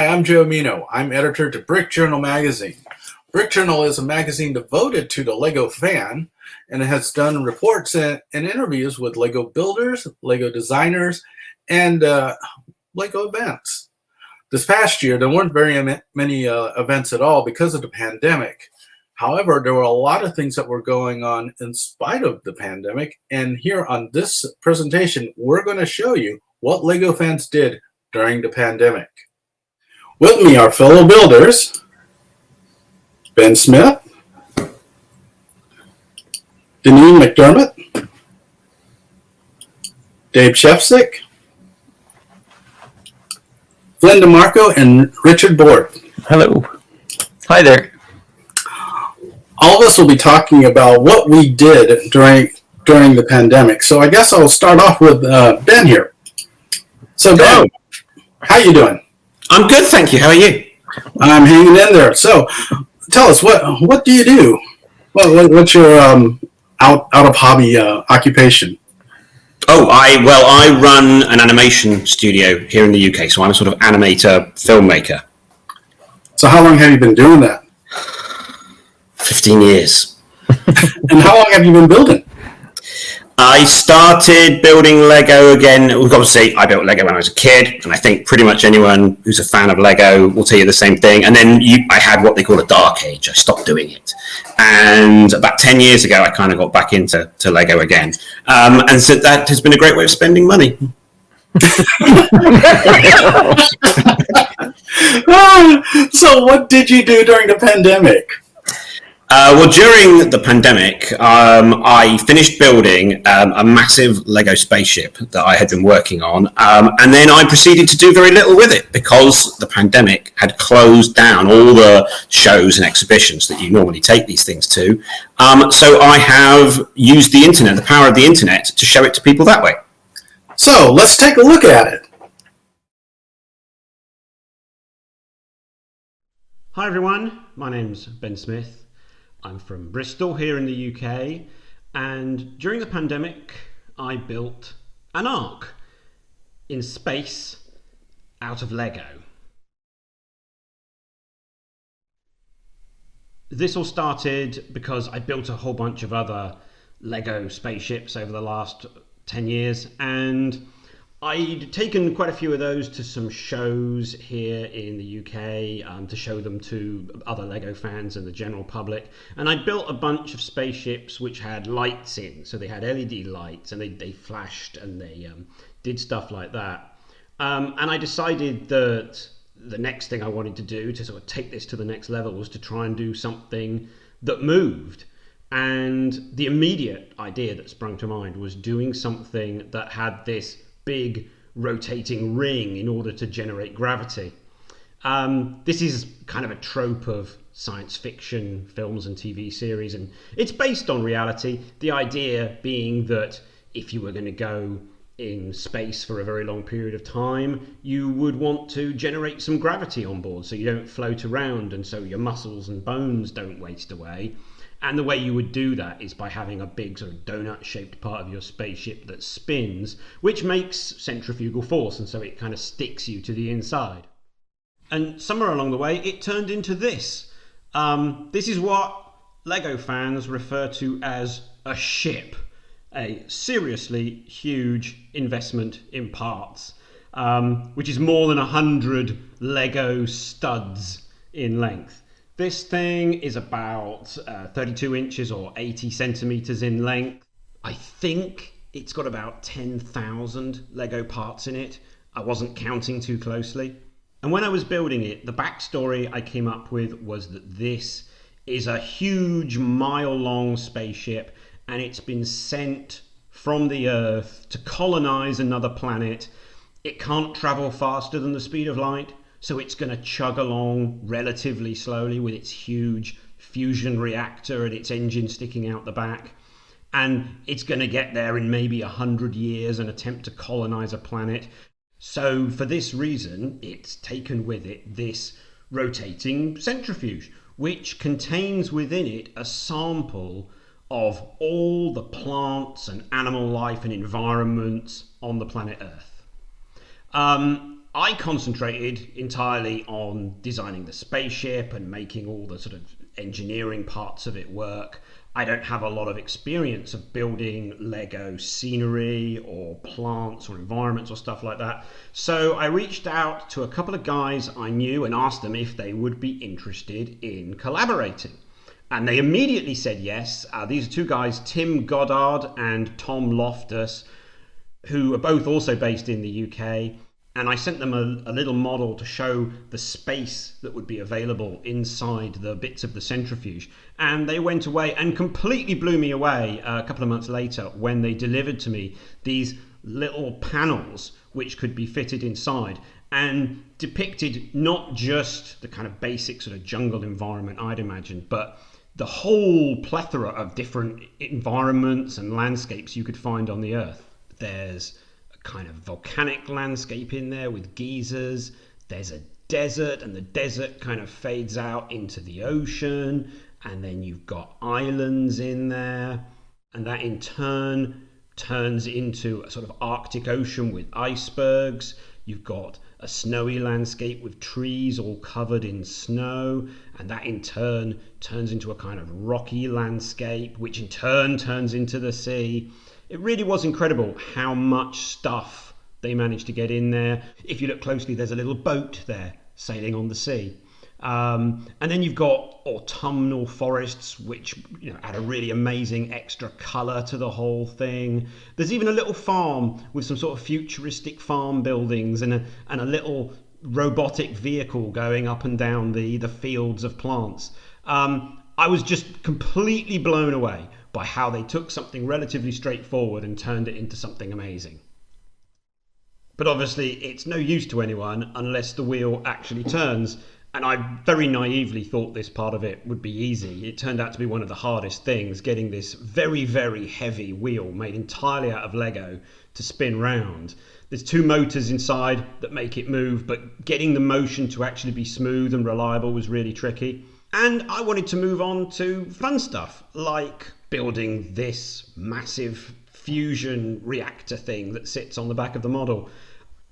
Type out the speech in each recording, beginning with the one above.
Hi, I'm Joe Mino. I'm editor to BrickJournal magazine. BrickJournal is a magazine devoted to the LEGO fan, and it has done reports and interviews with LEGO builders, LEGO designers, and LEGO events. This past year, there weren't very many events at all because of the pandemic. However, there were a lot of things that were going on in spite of the pandemic, and here on this presentation, we're going to show you what LEGO fans did during the pandemic. With me are fellow builders, Ben Smith, Deneen and Mcdermott, Dave Shefsick, Flynn DeMarco, and Richard Board. Hello. Hi there. All of us will be talking about what we did during the pandemic. So I guess I'll start off with Ben here. So Ben, how you doing? I'm good, thank you. How are you? I'm hanging in there. So tell us, what do you do? What's your out of hobby occupation? Oh, I run an animation studio here in the UK, so I'm a sort of animator, filmmaker. So how long have you been doing that? 15 years. And how long have you been building? I started building Lego again. Obviously, I built Lego when I was a kid, and I think pretty much anyone who's a fan of Lego will tell you the same thing. And then I had what they call a dark age. I stopped doing it. And about 10 years ago, I kind of got back into Lego again. And so that has been a great way of spending money. So what did you do during the pandemic? Well, during the pandemic, I finished building a massive Lego spaceship that I had been working on, and then I proceeded to do very little with it because the pandemic had closed down all the shows and exhibitions that you normally take these things to. So I have used the internet, the power of the internet, to show it to people that way. So let's take a look at it. Hi everyone, my name's Ben Smith. I'm from Bristol here in the UK, and during the pandemic I built an Ark in space out of Lego. This all started because I built a whole bunch of other Lego spaceships over the last 10 years, and I'd taken quite a few of those to some shows here in the UK to show them to other Lego fans and the general public. And I built a bunch of spaceships which had lights in. So they had LED lights and they flashed and they did stuff like that. And I decided that the next thing I wanted to do to sort of take this to the next level was to try and do something that moved. And the immediate idea that sprung to mind was doing something that had this big rotating ring in order to generate gravity. This is kind of a trope of science fiction films and TV series, and it's based on reality. The idea being that if you were going to go in space for a very long period of time, you would want to generate some gravity on board so you don't float around and so your muscles and bones don't waste away. And the way you would do that is by having a big sort of donut-shaped part of your spaceship that spins, which makes centrifugal force, and so it kind of sticks you to the inside. And somewhere along the way, it turned into this. This is what Lego fans refer to as a ship, a seriously huge investment in parts, which is more than 100 Lego studs in length. This thing is about 32 inches or 80 centimeters in length. I think it's got about 10,000 Lego parts in it. I wasn't counting too closely. And when I was building it, the backstory I came up with was that this is a huge mile-long spaceship, and it's been sent from the Earth to colonize another planet. It can't travel faster than the speed of light, so it's going to chug along relatively slowly with its huge fusion reactor and its engine sticking out the back. And it's going to get there in maybe 100 years and attempt to colonize a planet. So for this reason, it's taken with it this rotating centrifuge, which contains within it a sample of all the plants and animal life and environments on the planet Earth. I concentrated entirely on designing the spaceship and making all the sort of engineering parts of it work. I don't have a lot of experience of building Lego scenery or plants or environments or stuff like that. So I reached out to a couple of guys I knew and asked them if they would be interested in collaborating. And they immediately said yes. These are two guys, Tim Goddard and Tom Loftus, who are both also based in the UK. And I sent them a little model to show the space that would be available inside the bits of the centrifuge. And they went away and completely blew me away a couple of months later when they delivered to me these little panels which could be fitted inside and depicted not just the kind of basic sort of jungle environment I'd imagined, but the whole plethora of different environments and landscapes you could find on the Earth. There's kind of volcanic landscape in there with geysers. There's a desert, and the desert kind of fades out into the ocean, and then you've got islands in there, and that in turn turns into a sort of Arctic Ocean with icebergs. You've got a snowy landscape with trees all covered in snow, and that in turn turns into a kind of rocky landscape, which in turn turns into the sea. It really was incredible how much stuff they managed to get in there. If you look closely, there's a little boat there sailing on the sea. And then you've got autumnal forests, which add a really amazing extra colour to the whole thing. There's even a little farm with some sort of futuristic farm buildings and a little robotic vehicle going up and down the fields of plants. I was just completely blown away by how they took something relatively straightforward and turned it into something amazing. But obviously it's no use to anyone unless the wheel actually turns, and I very naively thought this part of it would be easy. It turned out to be one of the hardest things, getting this very, very heavy wheel made entirely out of Lego to spin round. There's two motors inside that make it move, but getting the motion to actually be smooth and reliable was really tricky. And I wanted to move on to fun stuff, like building this massive fusion reactor thing that sits on the back of the model.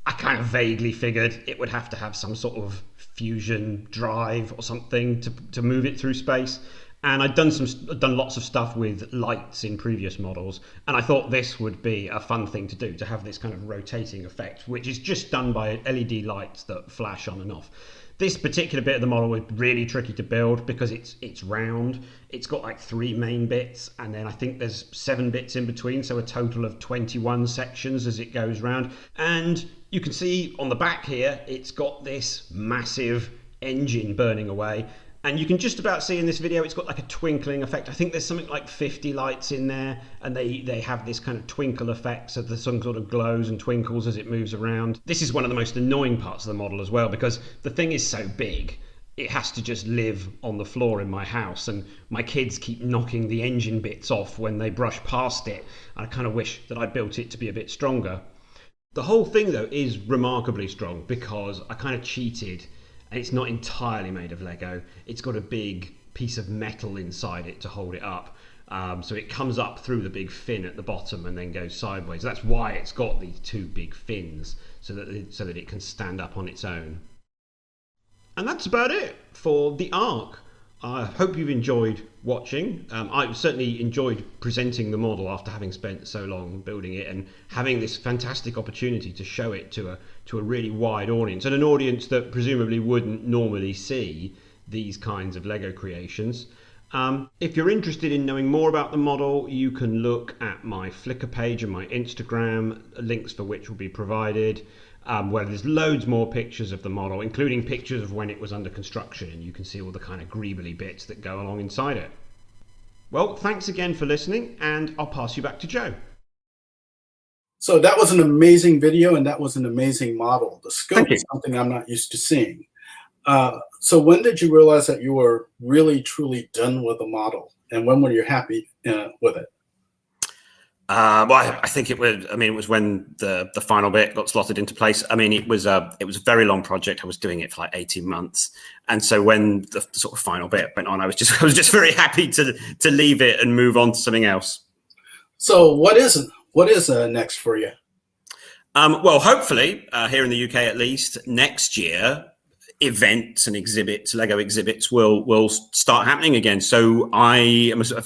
I kind of vaguely figured it would have to have some sort of fusion drive or something to move it through space. And I'd done lots of stuff with lights in previous models, and I thought this would be a fun thing to do, to have this kind of rotating effect, which is just done by LED lights that flash on and off. This particular bit of the model was really tricky to build because it's round. It's got like 3 main bits, and then I think there's 7 bits in between, so a total of 21 sections as it goes round. And you can see on the back here, it's got this massive engine burning away. And you can just about see in this video, it's got like a twinkling effect. I think there's something like 50 lights in there, and they have this kind of twinkle effect, so the sun sort of glows and twinkles as it moves around. This is one of the most annoying parts of the model as well, because the thing is so big, it has to just live on the floor in my house, and my kids keep knocking the engine bits off when they brush past it. I kind of wish that I built it to be a bit stronger. The whole thing though is remarkably strong because I kind of cheated. And it's not entirely made of Lego. It's got a big piece of metal inside it to hold it up. So it comes up through the big fin at the bottom and then goes sideways. That's why it's got these 2 big fins, so that it can stand up on its own. And that's about it for the Ark. I hope you've enjoyed watching. I certainly enjoyed presenting the model after having spent so long building it and having this fantastic opportunity to show it to a really wide audience, and an audience that presumably wouldn't normally see these kinds of Lego creations. If you're interested in knowing more about the model, you can look at my Flickr page and my Instagram, links for which will be provided. Where there's loads more pictures of the model, including pictures of when it was under construction, and you can see all the kind of greebly bits that go along inside it. Well, thanks again for listening, and I'll pass you back to Joe. So that was an amazing video, and that was an amazing model. The scope is something I'm not used to seeing. So when did you realize that you were really, truly done with the model, and when were you happy with it? Well, I think it was when the final bit got slotted into place. I mean, it was a very long project. I was doing it for like 18 months. And so when the sort of final bit went on, I was just very happy to leave it and move on to something else. So what is next for you? Well, hopefully, here in the UK at least, next year, events and exhibits, Lego exhibits, will start happening again. So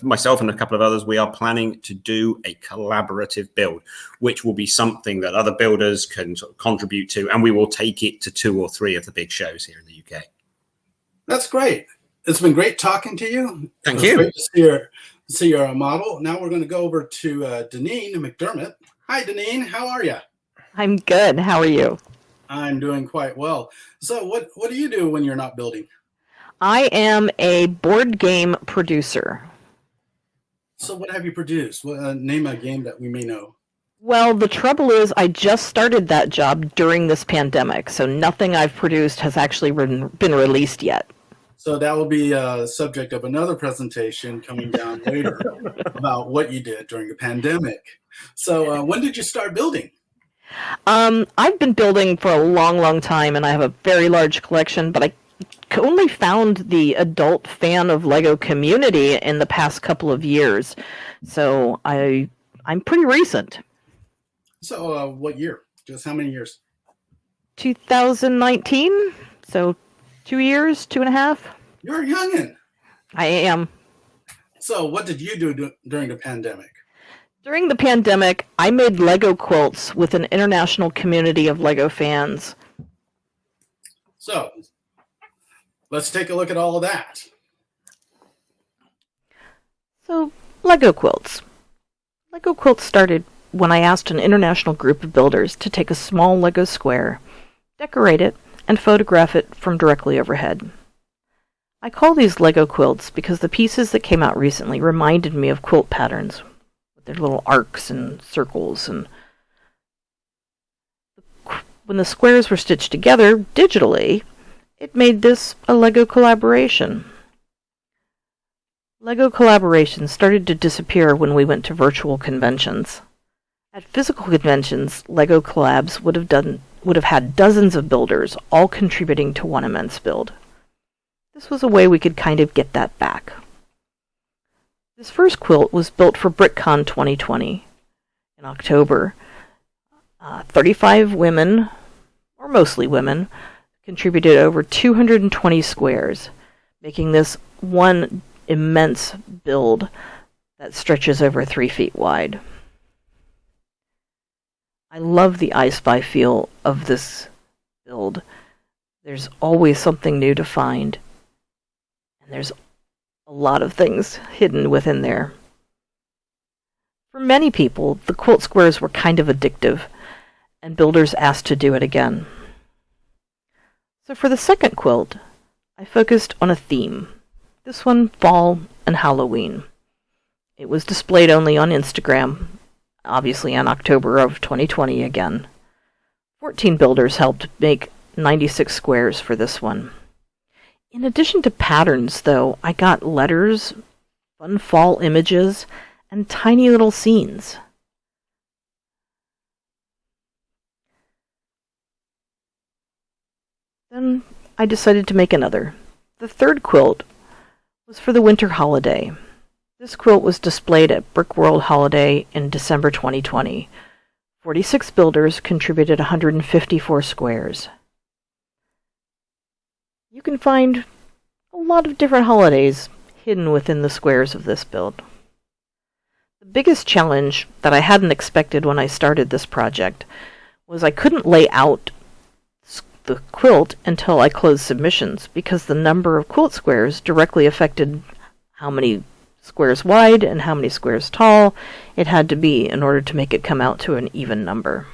myself and a couple of others, we are planning to do a collaborative build, which will be something that other builders can sort of contribute to, and we will take it to 2 or 3 of the big shows here in the UK. That's great. It's been great talking to you. Thank you. Great to see your model. Now we're going to go over to Deneen and Mcdermott. Hi, Deneen. How are you? I'm good. How are you? I'm doing quite well. So what do you do when you're not building? I am a board game producer. So what have you produced? Name a game that we may know. Well, the trouble is I just started that job during this pandemic, so nothing I've produced has actually been released yet. So that will be a subject of another presentation coming down later about what you did during the pandemic. So when did you start building? I've been building for a long, long time, and I have a very large collection, but I only found the adult fan of Lego community in the past couple of years. So I'm pretty recent. So what year? Just how many years? 2019, so 2 years, 2.5. You're a youngin'. I am. So what did you do during the pandemic? During the pandemic, I made Lego quilts with an international community of Lego fans. So let's take a look at all of that. So, Lego quilts. Lego quilts started when I asked an international group of builders to take a small Lego square, decorate it, and photograph it from directly overhead. I call these Lego quilts because the pieces that came out recently reminded me of quilt patterns. Their little arcs and circles, and when the squares were stitched together digitally, it made this a Lego collaboration. Lego collaborations started to disappear when we went to virtual conventions. At physical conventions, Lego collabs would have had dozens of builders all contributing to one immense build. This was a way we could kind of get that back. This first quilt was built for BrickCon 2020 in October. 35 women, or mostly women, contributed over 220 squares, making this one immense build that stretches over 3 feet wide. I love the I Spy feel of this build. There's always something new to find, and there's a lot of things hidden within there. For many people, the quilt squares were kind of addictive, and builders asked to do it again. So for the second quilt, I focused on a theme. This one, fall and Halloween. It was displayed only on Instagram, obviously in October of 2020 again. 14 builders helped make 96 squares for this one. In addition to patterns, though, I got letters, fun fall images, and tiny little scenes. Then I decided to make another. The third quilt was for the winter holiday. This quilt was displayed at Brick World Holiday in December 2020. 46 builders contributed 154 squares. You can find a lot of different holidays hidden within the squares of this build. The biggest challenge that I hadn't expected when I started this project was I couldn't lay out the quilt until I closed submissions because the number of quilt squares directly affected how many squares wide and how many squares tall it had to be in order to make it come out to an even number.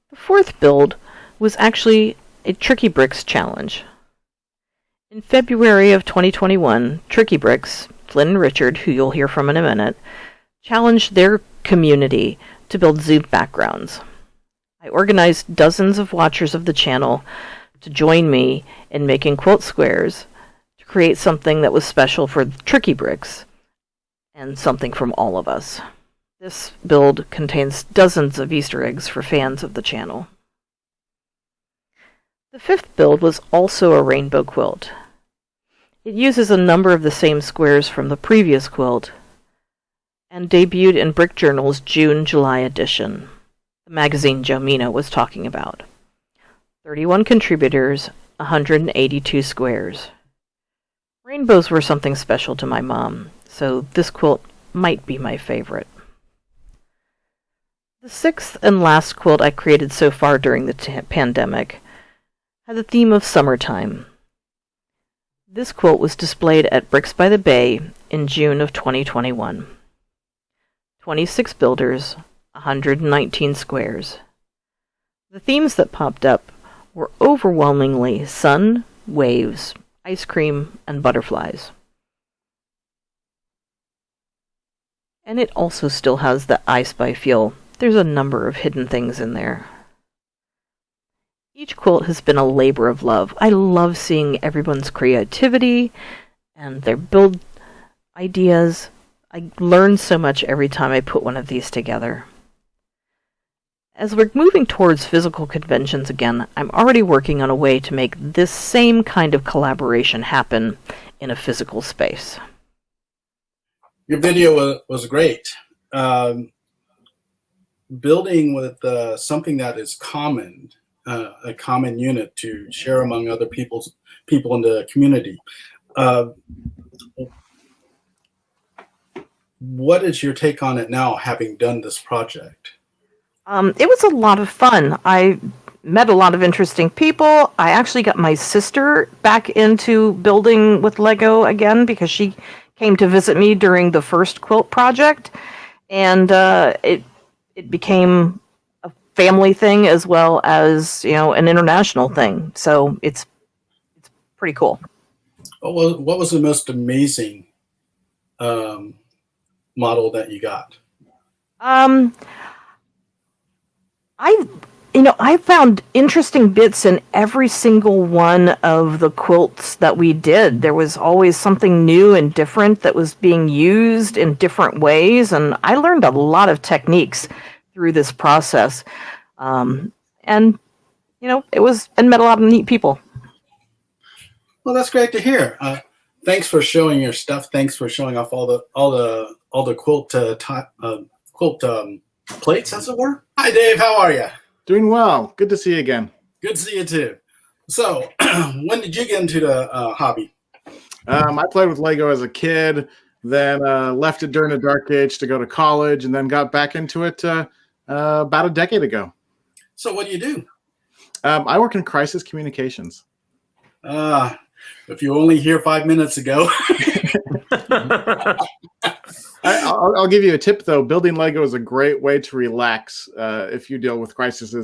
The fourth build was actually a Tricky Bricks challenge. In February of 2021, Tricky Bricks, Flynn and Richard, who you'll hear from in a minute, challenged their community to build zoom backgrounds. I organized dozens of watchers of the channel to join me in making quilt squares to create something that was special for Tricky Bricks and something from all of us. This build contains dozens of Easter eggs for fans of the channel. The fifth build was also a rainbow quilt. It uses a number of the same squares from the previous quilt, and debuted in BrickJournal's June-July edition, the magazine Joe Mina was talking about. 31 contributors, 182 squares. Rainbows were something special to my mom, so this quilt might be my favorite. The sixth and last quilt I created so far during the pandemic had the theme of summertime. This quilt was displayed at Bricks by the Bay in June of 2021. 26 builders, 119 squares. The themes that popped up were overwhelmingly sun, waves, ice cream, and butterflies. And it also still has the I Spy feel. There's a number of hidden things in there. Each quilt has been a labor of love. I love seeing everyone's creativity and their build ideas. I learn so much every time I put one of these together. As we're moving towards physical conventions again, I'm already working on a way to make this same kind of collaboration happen in a physical space. Your video was great. Building with something that is common, a common unit to share among other people in the community. What is your take on it now, having done this project? It was a lot of fun. I met a lot of interesting people. I actually got my sister back into building with Lego again because she came to visit me during the first quilt project, and it became a family thing as well as, an international thing. So it's pretty cool. What was the most amazing model that you got? I found interesting bits in every single one of the quilts that we did. There was always something new and different that was being used in different ways, and I learned a lot of techniques through this process. And met a lot of neat people. Well, that's great to hear. Thanks for showing your stuff. Thanks for showing off all the quilt plates, as it were. Hi, Dave. How are you? Doing well. Good to see you again. Good to see you too. So, when did you get into the hobby? I played with Lego as a kid, then left it during the dark age to go to college, and then got back into it about a decade ago. So, what do you do? I work in crisis communications. If you only here 5 minutes ago. I'll give you a tip, though. Building Lego is a great way to relax if you deal with crises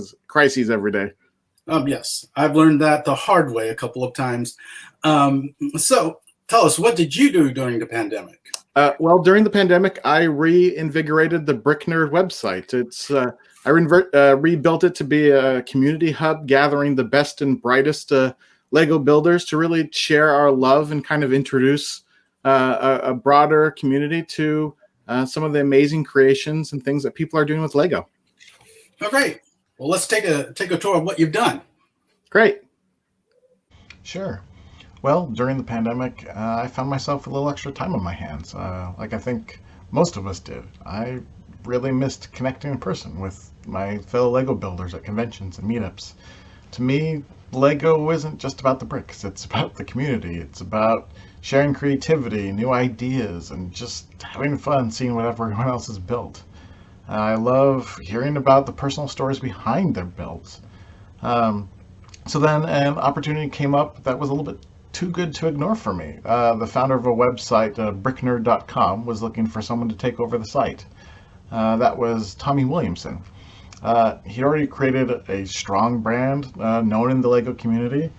every day. Yes, I've learned that the hard way a couple of times. So tell us, what did you do during the pandemic? Well, during the pandemic, I reinvigorated the Brick Nerd website. I rebuilt it to be a community hub gathering the best and brightest Lego builders to really share our love and kind of introduce a broader community to some of the amazing creations and things that people are doing with Lego. Oh, great. Well, let's take a tour of what you've done. Great. Sure. Well, during the pandemic, I found myself with a little extra time on my hands, like I think most of us did. I really missed connecting in person with my fellow Lego builders at conventions and meetups. To me, Lego isn't just about the bricks. It's about the community. It's about sharing creativity, new ideas, and just having fun seeing what everyone else has built. I love hearing about the personal stories behind their builds. So then an opportunity came up that was a little bit too good to ignore for me. The founder of a website, bricknerd.com, was looking for someone to take over the site. That was Tommy Williamson. He already created a strong brand known in the Lego community.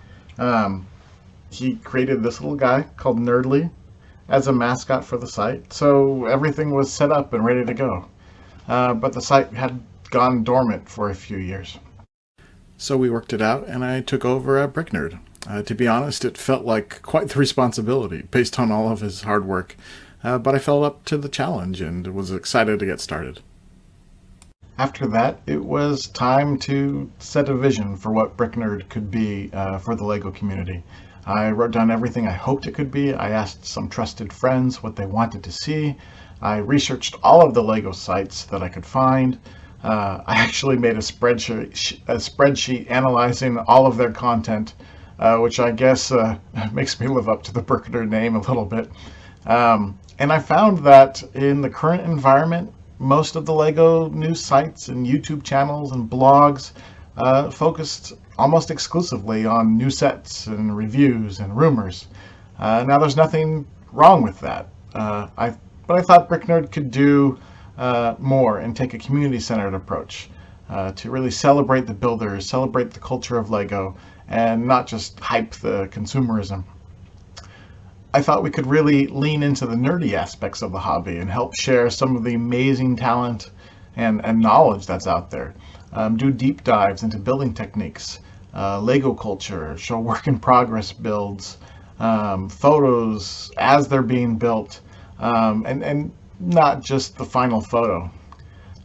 He created this little guy called Nerdly as a mascot for the site, so everything was set up and ready to go. But the site had gone dormant for a few years. So we worked it out, and I took over at Brick Nerd. To be honest, it felt like quite the responsibility based on all of his hard work, but I felt up to the challenge and was excited to get started. After that, it was time to set a vision for what Brick Nerd could be for the Lego community. I wrote down everything I hoped it could be. I asked some trusted friends what they wanted to see. I researched all of the Lego sites that I could find. I actually made a spreadsheet analyzing all of their content, which I guess makes me live up to the Brickner name a little bit. And I found that in the current environment, most of the Lego news sites and YouTube channels and blogs focused almost exclusively on new sets and reviews and rumors. Now, there's nothing wrong with that. But I thought BrickNerd could do more and take a community-centered approach to really celebrate the builders, celebrate the culture of Lego, and not just hype the consumerism. I thought we could really lean into the nerdy aspects of the hobby and help share some of the amazing talent and knowledge that's out there. Do deep dives into building techniques, Lego culture, show work in progress builds, photos as they're being built, and not just the final photo.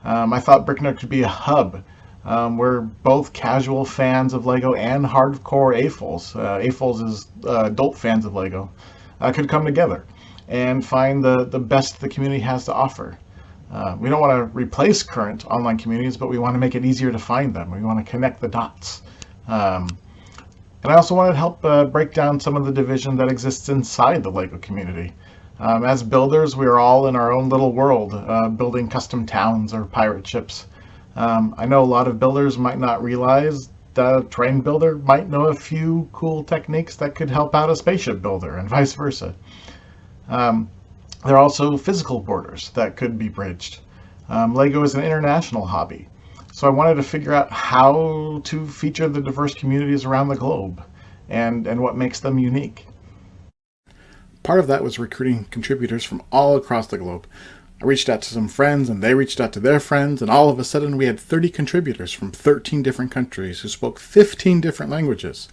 I thought BrickNerd could be a hub where both casual fans of Lego and hardcore AFOLs is adult fans of Lego, could come together and find the best the community has to offer. We don't want to replace current online communities, but we want to make it easier to find them. We want to connect the dots. And I also wanted to help break down some of the division that exists inside the Lego community. As builders, we are all in our own little world, building custom towns or pirate ships. I know a lot of builders might not realize that a train builder might know a few cool techniques that could help out a spaceship builder, and vice versa. There are also physical borders that could be bridged. Lego is an international hobby, so I wanted to figure out how to feature the diverse communities around the globe and what makes them unique. Part of that was recruiting contributors from all across the globe. I reached out to some friends, and they reached out to their friends, and all of a sudden we had 30 contributors from 13 different countries who spoke 15 different languages,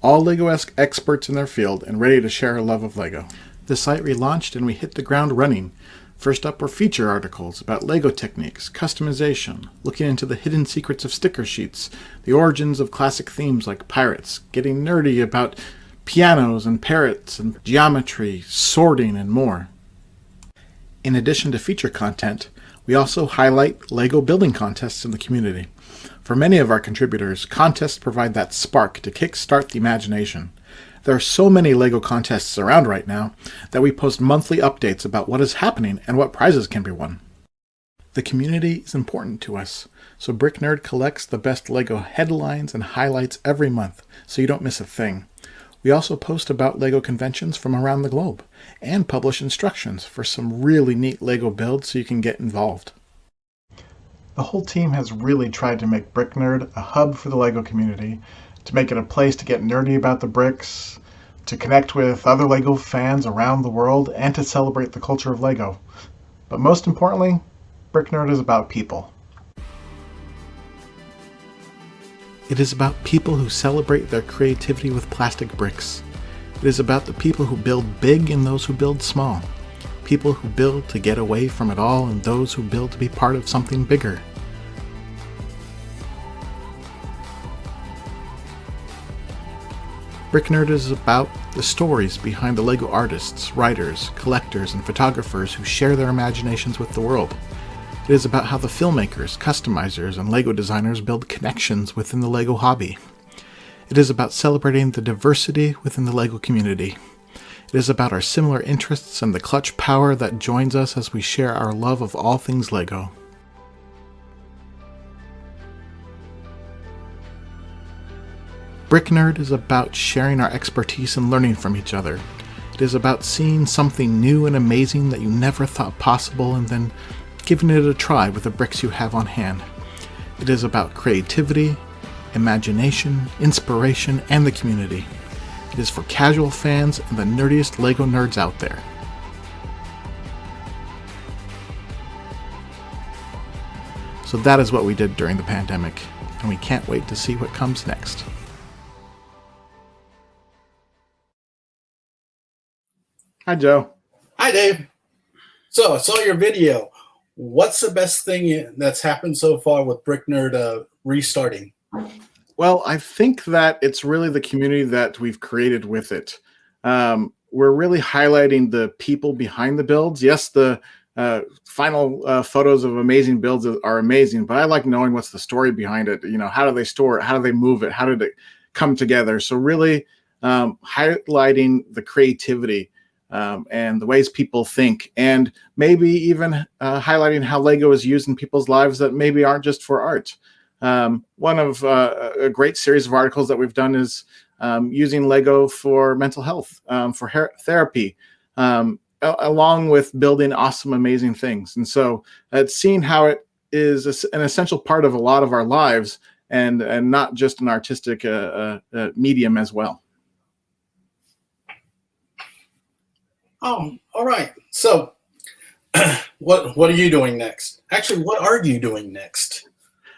all Lego-esque experts in their field and ready to share a love of Lego. The site relaunched and we hit the ground running. First up were feature articles about Lego techniques, customization, looking into the hidden secrets of sticker sheets, the origins of classic themes like pirates, getting nerdy about pianos and parrots and geometry, sorting, and more. In addition to feature content, we also highlight Lego building contests in the community. For many of our contributors, contests provide that spark to kickstart the imagination. There are so many Lego contests around right now that we post monthly updates about what is happening and what prizes can be won. The community is important to us, so BrickNerd collects the best Lego headlines and highlights every month, so you don't miss a thing. We also post about Lego conventions from around the globe, and publish instructions for some really neat Lego builds so you can get involved. The whole team has really tried to make BrickNerd a hub for the Lego community, to make it a place to get nerdy about the bricks, to connect with other Lego fans around the world, and to celebrate the culture of Lego. But most importantly, BrickNerd is about people. It is about people who celebrate their creativity with plastic bricks. It is about the people who build big and those who build small. People who build to get away from it all and those who build to be part of something bigger. BrickNerd is about the stories behind the Lego artists, writers, collectors, and photographers who share their imaginations with the world. It is about how the filmmakers, customizers, and Lego designers build connections within the Lego hobby. It is about celebrating the diversity within the Lego community. It is about our similar interests and the clutch power that joins us as we share our love of all things Lego. BrickNerd is about sharing our expertise and learning from each other. It is about seeing something new and amazing that you never thought possible and then giving it a try with the bricks you have on hand. It is about creativity, imagination, inspiration, and the community. It is for casual fans and the nerdiest Lego nerds out there. So that is what we did during the pandemic, and we can't wait to see what comes next. Hi, Joe. Hi, Dave. So I saw your video. What's the best thing that's happened so far with BrickNerd restarting? Well, I think that it's really the community that we've created with it. We're really highlighting the people behind the builds. Yes, the final photos of amazing builds are amazing, but I like knowing what's the story behind it. How do they store it? How do they move it? How did it come together? So really highlighting the creativity and the ways people think, and maybe even highlighting how Lego is used in people's lives that maybe aren't just for art. One of a great series of articles that we've done is using Lego for mental health, for therapy, along with building awesome, amazing things. And so seeing how it is an essential part of a lot of our lives, and not just an artistic medium as well. Oh, all right. So what are you doing next? Actually, what are you doing next?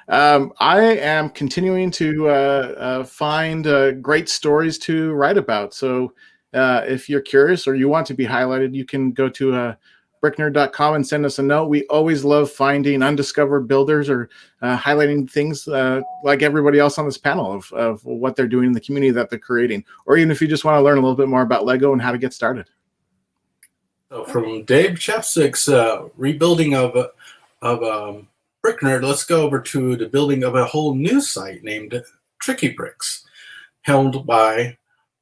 I am continuing to find great stories to write about. So if you're curious or you want to be highlighted, you can go to bricknerd.com and send us a note. We always love finding undiscovered builders or highlighting things like everybody else on this panel of what they're doing in the community that they're creating. Or even if you just want to learn a little bit more about Lego and how to get started. So from Dave Chepsik's rebuilding of BrickNerd, let's go over to the building of a whole new site named Tricky Bricks, helmed by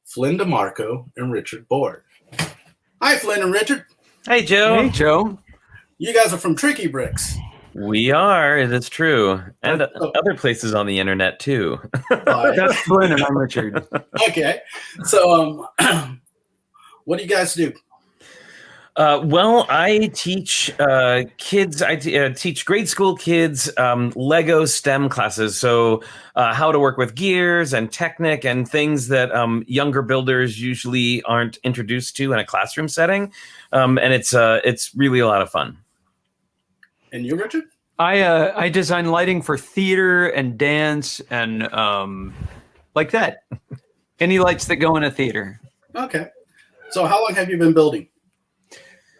Flynn DeMarco and Richard Board. Hi, Flynn and Richard. Hey, Joe. Hey, Joe. You guys are from Tricky Bricks. We are. That's true. And other places on the internet, too. That's Flynn and I'm Richard. Okay. So what do you guys do? Well, I teach kids. I teach grade school kids Lego STEM classes. So how to work with gears and Technic and things that younger builders usually aren't introduced to in a classroom setting. And it's really a lot of fun. And you, Richard? I design lighting for theater and dance and like that. Any lights that go in a theater. Okay. So how long have you been building?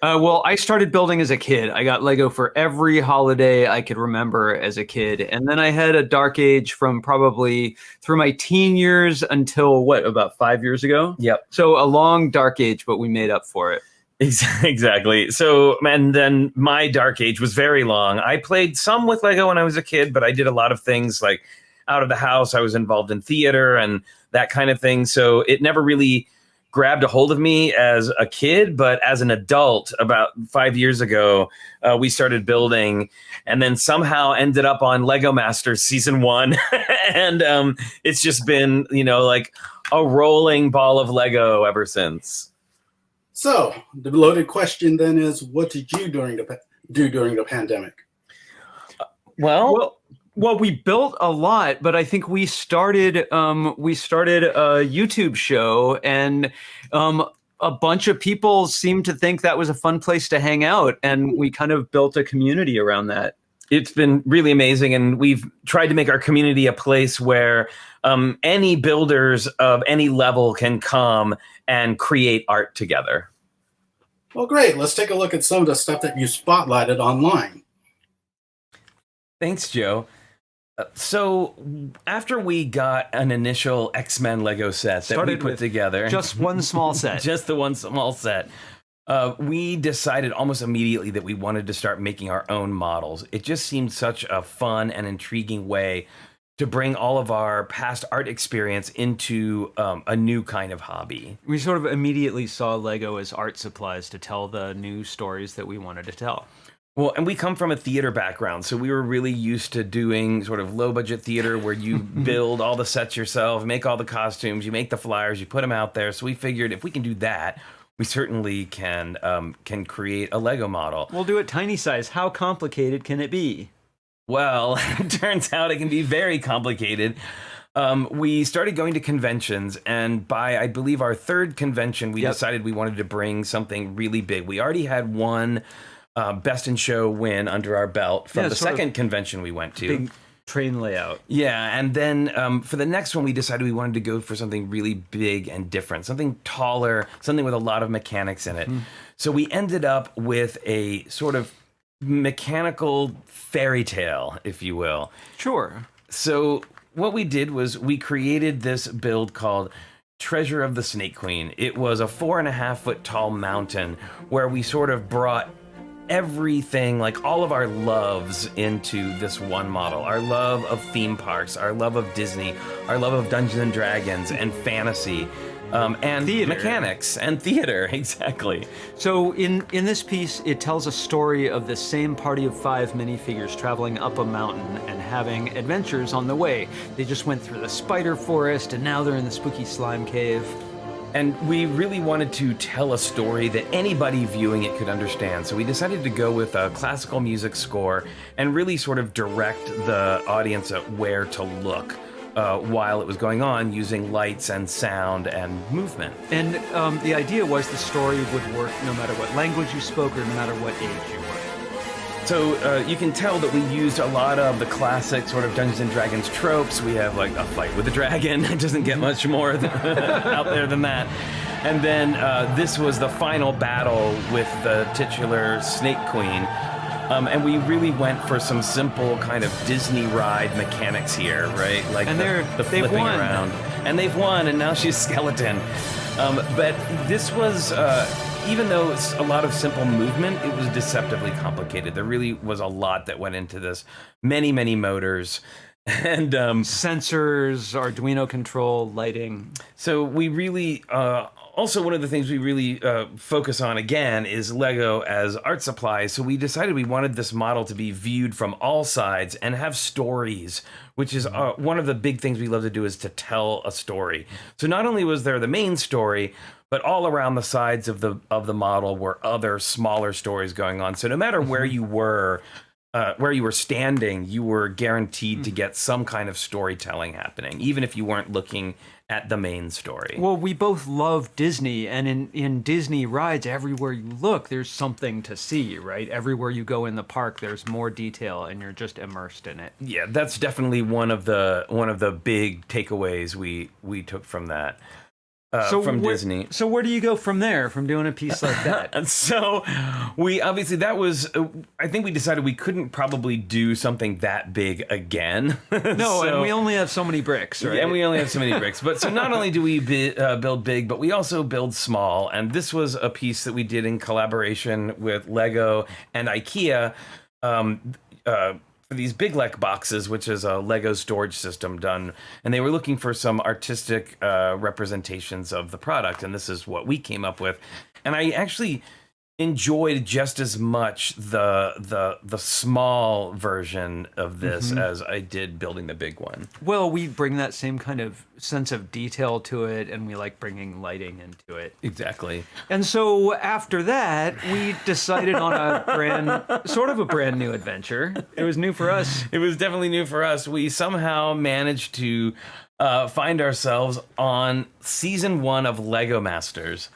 Well, I started building as a kid. I got Lego for every holiday I could remember as a kid. And then I had a dark age from probably through my teen years until about 5 years ago? Yep. So a long dark age, but we made up for it. Exactly. So, and then my dark age was very long. I played some with Lego when I was a kid, but I did a lot of things like out of the house. I was involved in theater and that kind of thing. So it never really grabbed a hold of me as a kid, but as an adult about 5 years ago, we started building and then somehow ended up on Lego Masters season 1. And it's just been, like a rolling ball of Lego ever since. So the loaded question then is, what did you do during the pandemic? Well, we built a lot, but I think we started a YouTube show, and a bunch of people seemed to think that was a fun place to hang out, and we kind of built a community around that. It's been really amazing, and we've tried to make our community a place where any builders of any level can come and create art together. Well, great. Let's take a look at some of the stuff that you spotlighted online. Thanks, Joe. So after we got an initial X-Men Lego set that we put together, just one small set, just the one small set, we decided almost immediately that we wanted to start making our own models. It just seemed such a fun and intriguing way to bring all of our past art experience into a new kind of hobby. We sort of immediately saw Lego as art supplies to tell the new stories that we wanted to tell. Well, and we come from a theater background, so we were really used to doing sort of low-budget theater where you build all the sets yourself, make all the costumes, you make the flyers, you put them out there. So we figured if we can do that, we certainly can create a Lego model. We'll do it tiny size. How complicated can it be? Well, it turns out it can be very complicated. We started going to conventions, and by, I believe, our third convention, we decided we wanted to bring something really big. We already had one Best in Show win under our belt from the second convention we went to. Big train layout. Yeah, and then for the next one, we decided we wanted to go for something really big and different, something taller, something with a lot of mechanics in it. So we ended up with a sort of mechanical fairy tale, if you will. Sure. So what we did was we created this build called Treasure of the Snake Queen. It was a 4.5 foot tall mountain where we sort of brought everything, like all of our loves into this one model. Our love of theme parks, our love of Disney, our love of Dungeons and Dragons and fantasy, and theater. Mechanics and theater, exactly. So in this piece, it tells a story of the same party of 5 minifigures traveling up a mountain and having adventures on the way. They just went through the spider forest, and now they're in the spooky slime cave. And we really wanted to tell a story that anybody viewing it could understand. So we decided to go with a classical music score and really sort of direct the audience at where to look while it was going on, using lights and sound and movement. And the idea was the story would work no matter what language you spoke or no matter what age you were. So you can tell that we used a lot of the classic sort of Dungeons and Dragons tropes. We have like a fight with a dragon. It doesn't get much more out there than that. And then this was the final battle with the titular Snake Queen. And we really went for some simple kind of Disney ride mechanics here, right? Like and the flipping won. around. And they've won, and now she's skeleton. But this was... even though it's a lot of simple movement, it was deceptively complicated. There really was a lot that went into this. Many, many motors and sensors, Arduino control, lighting. So we really, also one of the things we really focus on again is Lego as art supply. So we decided we wanted this model to be viewed from all sides and have stories, which is one of the big things we love to do, is to tell a story. So not only was there the main story, but all around the sides of the model were other smaller stories going on. So no matter where you were standing, you were guaranteed to get some kind of storytelling happening, even if you weren't looking at the main story. Well, we both love Disney, and in Disney rides, everywhere you look, there's something to see, right? Everywhere you go in the park, there's more detail, and you're just immersed in it. Yeah, that's definitely one of the big takeaways we took from that. From Disney. So where do you go from there, from doing a piece like that? And so we obviously, that was, I think we decided we couldn't probably do something that big again. No, and we only have so many bricks, right? Yeah, and we only have so many bricks. But so not only do we build big, but we also build small. And this was a piece that we did in collaboration with Lego and IKEA, for these Big Lek boxes, which is a Lego storage system done, and they were looking for some artistic representations of the product, and this is what we came up with. And I actually enjoyed just as much the small version of this as I did building the big one. Well, we bring that same kind of sense of detail to it, and we like bringing lighting into it. Exactly. And so after that, we decided on a brand new adventure. It was new for us. It was definitely new for us. We somehow managed to find ourselves on season 1 of Lego Masters.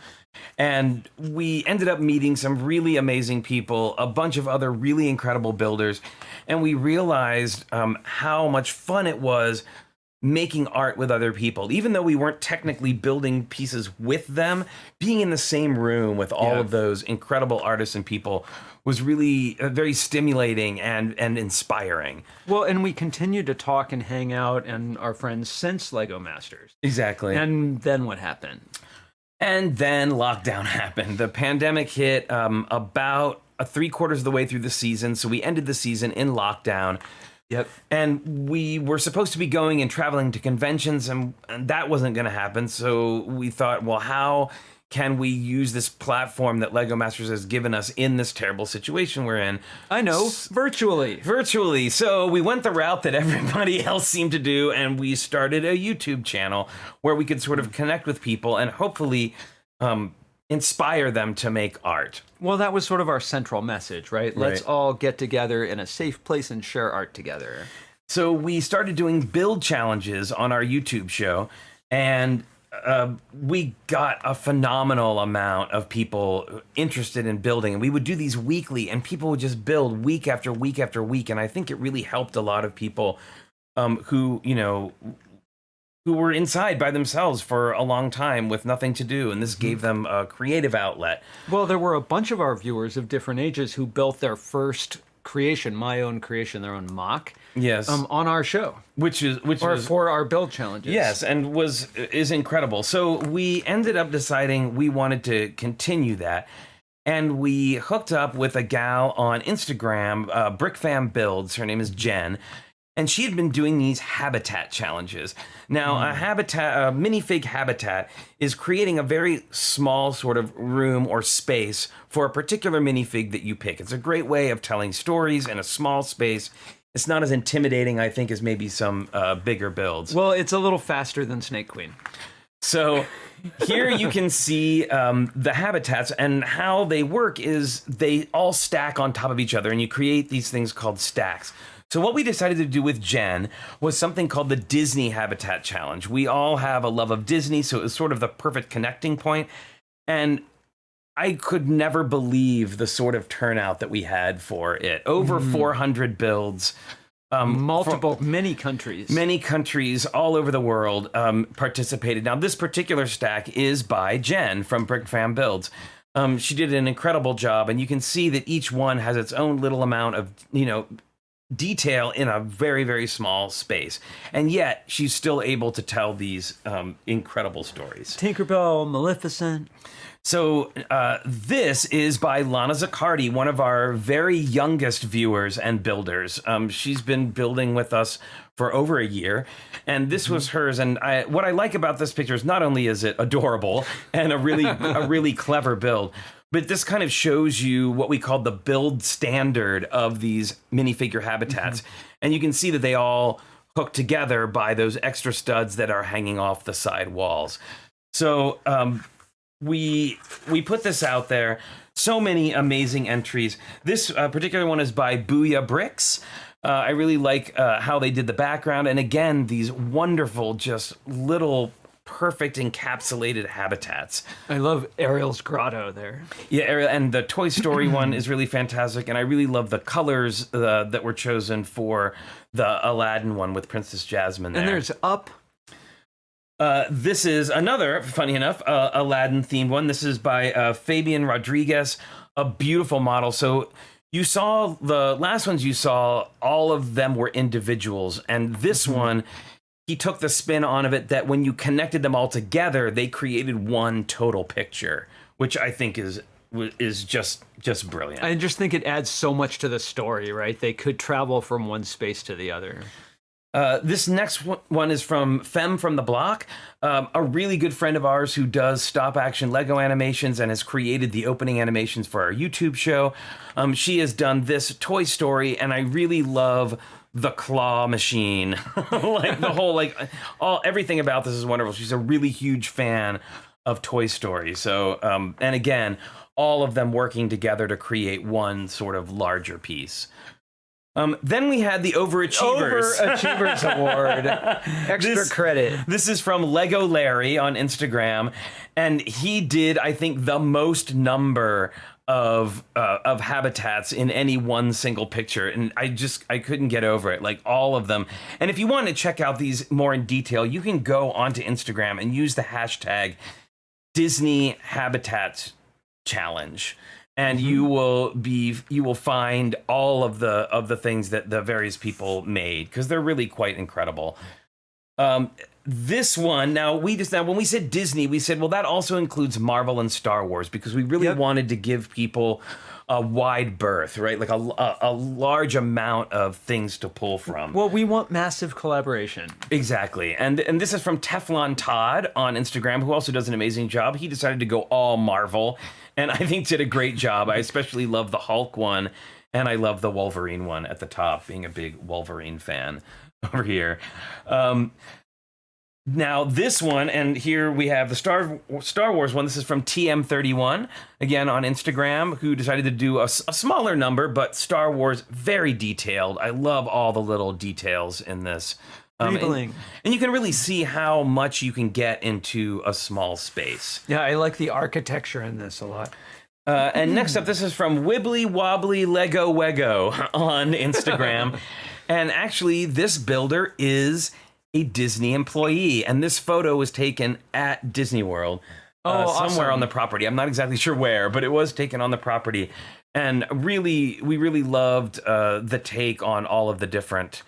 And we ended up meeting some really amazing people, a bunch of other really incredible builders, and we realized how much fun it was making art with other people. Even though we weren't technically building pieces with them, being in the same room with all of those incredible artists and people was really very stimulating and inspiring. Well, and we continued to talk and hang out and our friends since Lego Masters. Exactly. And then what happened? And then lockdown happened. The pandemic hit about 3/4 of the way through the season. So we ended the season in lockdown. Yep. And we were supposed to be going and traveling to conventions, and that wasn't going to happen. So we thought, well, how can we use this platform that Lego Masters has given us in this terrible situation we're in? I know, virtually. Virtually. So we went the route that everybody else seemed to do, and we started a YouTube channel where we could sort of connect with people and hopefully inspire them to make art. Well, that was sort of our central message, right? Let's all get together in a safe place and share art together. So we started doing build challenges on our YouTube show, and we got a phenomenal amount of people interested in building, and we would do these weekly, and people would just build week after week after week. And I think it really helped a lot of people who were inside by themselves for a long time with nothing to do, and this gave them a creative outlet. Well, there were a bunch of our viewers of different ages who built their first creation, my own creation, their own mock, on our show, which was for our build challenges. Yes, and is incredible. So we ended up deciding we wanted to continue that. And we hooked up with a gal on Instagram, BrickFam Builds. Her name is Jen. And she had been doing these habitat challenges. Now, a minifig habitat is creating a very small sort of room or space for a particular minifig that you pick. It's a great way of telling stories in a small space. It's not as intimidating, I think, as maybe some bigger builds. Well, it's a little faster than Snake Queen. So here you can see the habitats, and how they work is they all stack on top of each other, and you create these things called stacks. So what we decided to do with Jen was something called the Disney Habitat Challenge. We all have a love of Disney, so it was sort of the perfect connecting point. And I could never believe the sort of turnout that we had for it. Over 400 builds. Many countries. Many countries all over the world participated. Now, this particular stack is by Jen from BrickFam Builds. She did an incredible job, and you can see that each one has its own little amount of, detail in a very, very small space. And yet, she's still able to tell these incredible stories. Tinkerbell, Maleficent. So this is by Lana Zaccardi, one of our very youngest viewers and builders. She's been building with us for over a year, and this was hers. And what I like about this picture is not only is it adorable and a really clever build, but this kind of shows you what we call the build standard of these minifigure habitats. And you can see that they all hook together by those extra studs that are hanging off the side walls. So we put this out there. So many amazing entries. This particular one is by Booyah Bricks. I really like how they did the background. And again, these wonderful, just little perfect encapsulated habitats. I love Ariel's grotto there. Yeah, Ariel, and the Toy Story one is really fantastic. And I really love the colors that were chosen for the Aladdin one with Princess Jasmine there. And there's Up. This is another, funny enough, Aladdin themed one. This is by Fabian Rodriguez, a beautiful model. So you saw the last ones you saw, all of them were individuals. And this one, he took the spin on of it that when you connected them all together, they created one total picture, which I think is just brilliant. I just think it adds so much to the story, right? They could travel from one space to the other. This next one is from Femme from the Block, a really good friend of ours who does stop-action Lego animations and has created the opening animations for our YouTube show. She has done this Toy Story, and I really love the claw machine. Like the whole, everything about this is wonderful. She's a really huge fan of Toy Story. So, and again, all of them working together to create one sort of larger piece. Then we had the Overachievers. Overachievers Award. Extra credit. This is from Lego Larry on Instagram, and he did, I think, the most number of habitats in any one single picture, and I couldn't get over it, like all of them. And if you want to check out these more in detail, you can go onto Instagram and use the hashtag Disney Habitat Challenge. And you will find all of the things that the various people made, because they're really quite incredible. This one, now when we said Disney, we said, well, that also includes Marvel and Star Wars, because we really wanted to give people a wide berth, right? Like a large amount of things to pull from. Well, we want massive collaboration. Exactly. And this is from Teflon Todd on Instagram, who also does an amazing job. He decided to go all Marvel, and I think did a great job. I especially love the Hulk one, and I love the Wolverine one at the top, being a big Wolverine fan over here. Now this one, and here we have the Star Wars one. This is from TM31, again on Instagram, who decided to do a smaller number, but Star Wars, very detailed. I love all the little details in this. And you can really see how much you can get into a small space. Yeah, I like the architecture in this a lot. And next up, this is from Wibbly Wobbly Lego Wego on Instagram. And actually, this builder is a Disney employee, and this photo was taken at Disney World, somewhere on the property. I'm not exactly sure where, but it was taken on the property. And we really loved the take on all of the different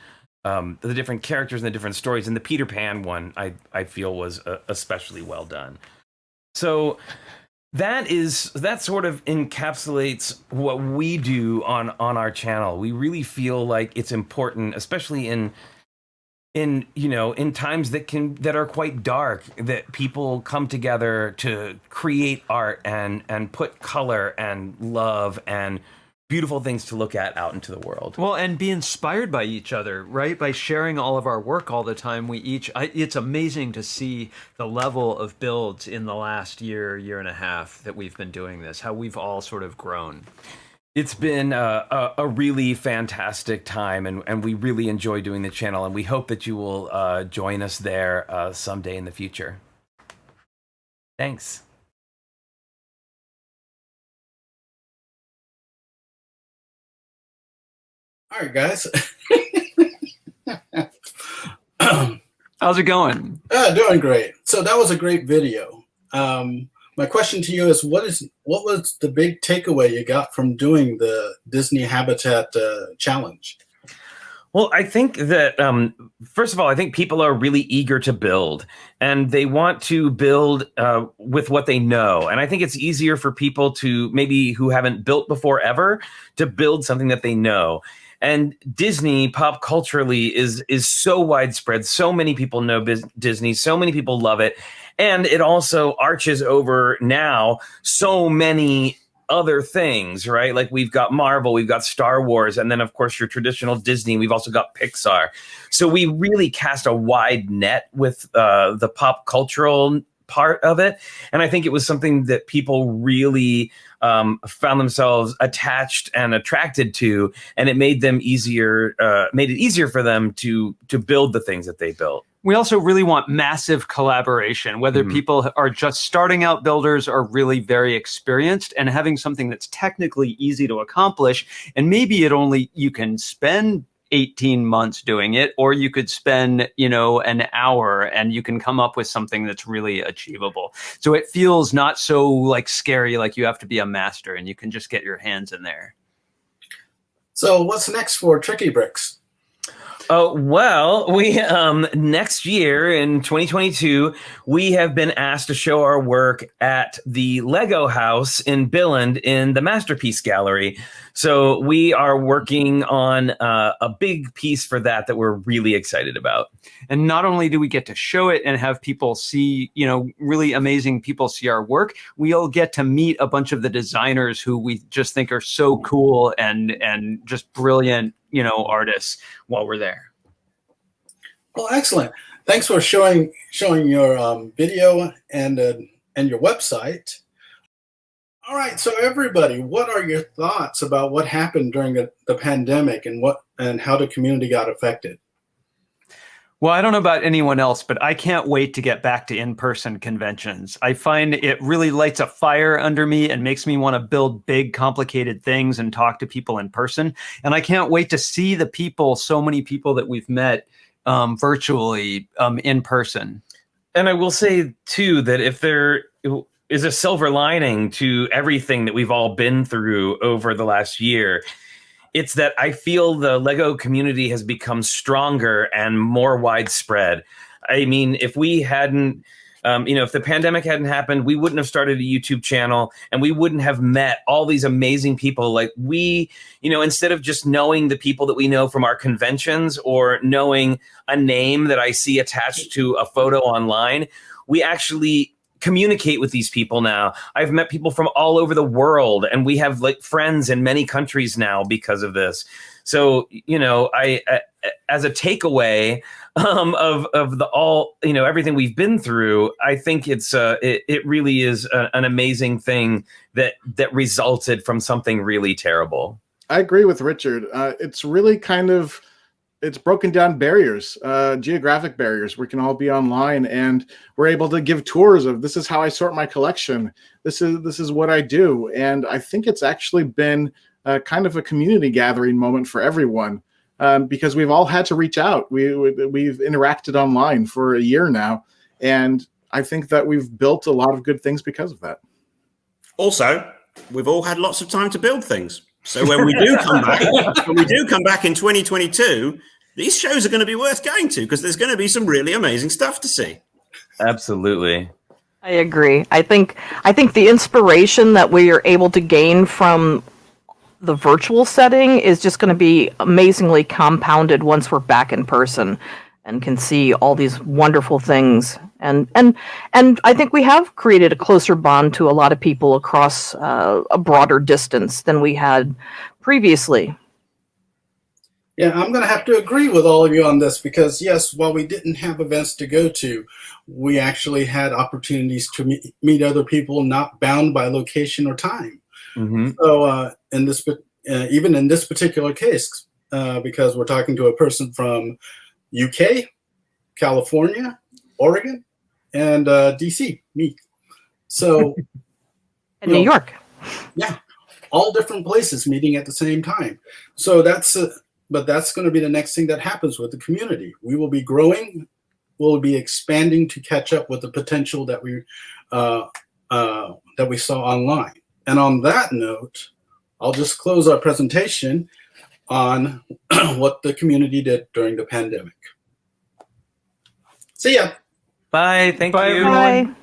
characters and the different stories. And the Peter Pan one, I feel, was especially well done. So that sort of encapsulates what we do on our channel. We really feel like it's important, especially in times that are quite dark, that people come together to create art and put color and love and beautiful things to look at out into the world. Well, and be inspired by each other, right? By sharing all of our work all the time. It's amazing to see the level of builds in the last year and a half that we've been doing this, how we've all sort of grown. It's been a really fantastic time, and we really enjoy doing the channel, and we hope that you will join us there someday in the future. Thanks. All right, guys. How's it going? Doing great. So that was a great video. My question to you is, what was the big takeaway you got from doing the Disney Habitat challenge? Well, I think that, first of all, I think people are really eager to build, and they want to build with what they know. And I think it's easier for people to maybe who haven't built before ever to build something that they know. And Disney pop culturally is so widespread. So many people know Disney. So many people love it. And it also arches over now so many other things, right? Like we've got Marvel, we've got Star Wars, and then of course your traditional Disney. We've also got Pixar. So we really cast a wide net with the pop cultural part of it. And I think it was something that people really found themselves attached and attracted to, and it made it easier for them to build the things that they built. We also really want massive collaboration, whether people are just starting out builders or really very experienced, and having something that's technically easy to accomplish. And maybe you can spend 18 months doing it, or you could spend, an hour and you can come up with something that's really achievable. So it feels not so like scary, like you have to be a master, and you can just get your hands in there. So what's next for Tricky Bricks? Well, we next year in 2022, we have been asked to show our work at the Lego House in Billund in the Masterpiece Gallery. So we are working on a big piece for that we're really excited about. And not only do we get to show it and have people see, really amazing people see our work, we'll get to meet a bunch of the designers who we just think are so cool and just brilliant, artists while we're there. Well, excellent. Thanks for showing your video and your website. All right, so everybody, what are your thoughts about what happened during the pandemic and how the community got affected? Well, I don't know about anyone else, but I can't wait to get back to in-person conventions. I find it really lights a fire under me and makes me want to build big, complicated things and talk to people in person. And I can't wait to see so many people that we've met virtually in person. And I will say, too, that if there is a silver lining to everything that we've all been through over the last year, it's that I feel the Lego community has become stronger and more widespread. I mean, if we hadn't, if the pandemic hadn't happened, we wouldn't have started a YouTube channel, and we wouldn't have met all these amazing people. Like instead of just knowing the people that we know from our conventions or knowing a name that I see attached to a photo online, we actually communicate with these people now. I've met people from all over the world, and we have friends in many countries now because of this. So, I as a takeaway of everything we've been through, I think it really is an amazing thing that resulted from something really terrible. I agree with Richard. It's really it's broken down barriers, geographic barriers. We can all be online, and we're able to give tours of, this is how I sort my collection. This is what I do. And I think it's actually been kind of a community gathering moment for everyone, because we've all had to reach out. We've interacted online for a year now, and I think that we've built a lot of good things because of that. Also, we've all had lots of time to build things. So when we do come back in 2022, these shows are going to be worth going to, because there's going to be some really amazing stuff to see. Absolutely. I agree. I think the inspiration that we are able to gain from the virtual setting is just going to be amazingly compounded once we're back in person and can see all these wonderful things. And I think we have created a closer bond to a lot of people across a broader distance than we had previously. Yeah, I'm going to have to agree with all of you on this because, yes, while we didn't have events to go to, we actually had opportunities to meet other people not bound by location or time. Mm-hmm. So even in this particular case, because we're talking to a person from UK, California, Oregon, and DC, me. So, And New York. Yeah, all different places meeting at the same time. So but that's going to be the next thing that happens with the community. We will be growing, we'll be expanding to catch up with the potential that we saw online. And on that note, I'll just close our presentation on what the community did during the pandemic. See ya. Bye. Thank you. Everyone. Bye.